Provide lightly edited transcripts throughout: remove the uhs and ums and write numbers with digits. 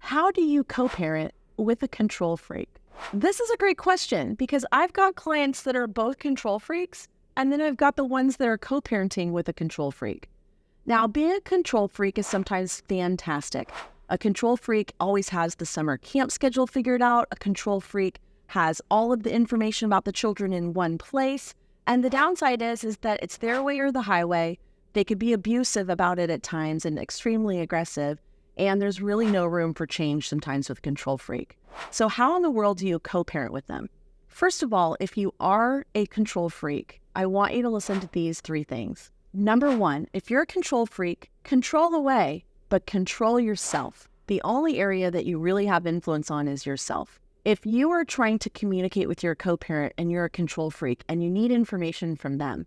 How do you co-parent with a control freak? This is a great question because I've got clients that are both control freaks, and then I've got the ones that are co-parenting with a control freak. Now, being a control freak is sometimes fantastic. A control freak always has the summer camp schedule figured out. A control freak has all of the information about the children in one place. And the downside is that it's their way or the highway. They could be abusive about it at times and extremely aggressive. And there's really no room for change sometimes with a control freak. So how in the world do you co-parent with them? First of all, if you are a control freak, I want you to listen to these 3 things. Number 1, if you're a control freak, control away, but control yourself. The only area that you really have influence on is yourself. If you are trying to communicate with your co-parent and you're a control freak and you need information from them,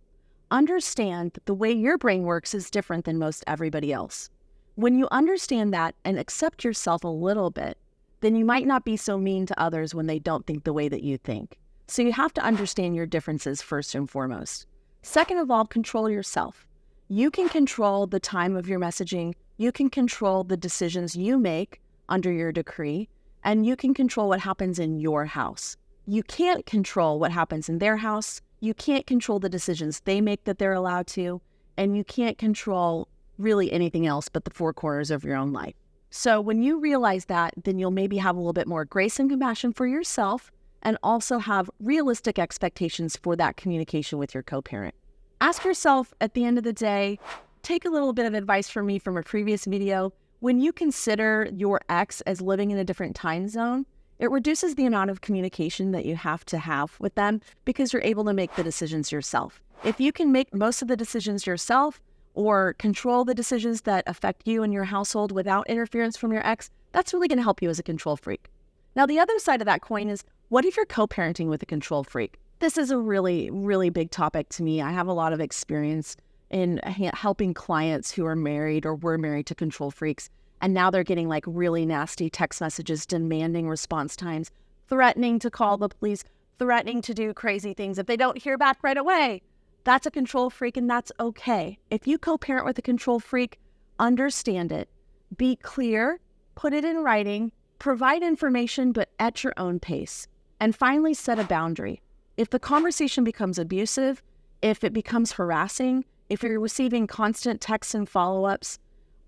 understand that the way your brain works is different than most everybody else. When you understand that and accept yourself a little bit, then you might not be so mean to others when they don't think the way that you think. So you have to understand your differences first and foremost. Second of all, control yourself. You can control the time of your messaging. You can control the decisions you make under your decree, and you can control what happens in your house. You can't control what happens in their house. You can't control the decisions they make that they're allowed to, and you can't control really anything else but the 4 corners of your own life. So when you realize that, then you'll maybe have a little bit more grace and compassion for yourself and also have realistic expectations for that communication with your co-parent. Ask yourself at the end of the day, take a little bit of advice from me from a previous video. When you consider your ex as living in a different time zone, it reduces the amount of communication that you have to have with them because you're able to make the decisions yourself. If you can make most of the decisions yourself, or control the decisions that affect you and your household without interference from your ex, that's really going to help you as a control freak. Now, the other side of that coin is, what if you're co-parenting with a control freak? This is a really, really big topic to me. I have a lot of experience in helping clients who are married or were married to control freaks, and now they're getting like really nasty text messages demanding response times, threatening to call the police, threatening to do crazy things if they don't hear back right away. That's a control freak, and that's okay. If you co-parent with a control freak, understand it. Be clear, put it in writing, provide information, but at your own pace. And finally, set a boundary. If the conversation becomes abusive, if it becomes harassing, if you're receiving constant texts and follow-ups,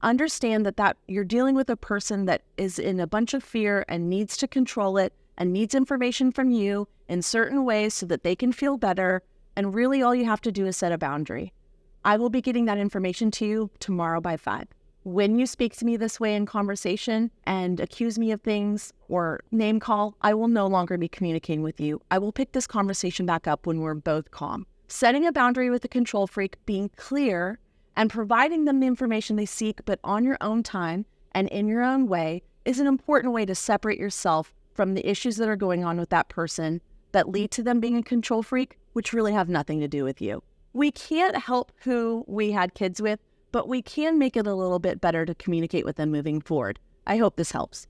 understand that you're dealing with a person that is in a bunch of fear and needs to control it and needs information from you in certain ways so that they can feel better. And really all you have to do is set a boundary. I will be getting that information to you tomorrow by 5. When you speak to me this way in conversation and accuse me of things or name call, I will no longer be communicating with you. I will pick this conversation back up when we're both calm. Setting a boundary with a control freak, being clear, and providing them the information they seek, but on your own time and in your own way, is an important way to separate yourself from the issues that are going on with that person that lead to them being a control freak, which really have nothing to do with you. We can't help who we had kids with, but we can make it a little bit better to communicate with them moving forward. I hope this helps.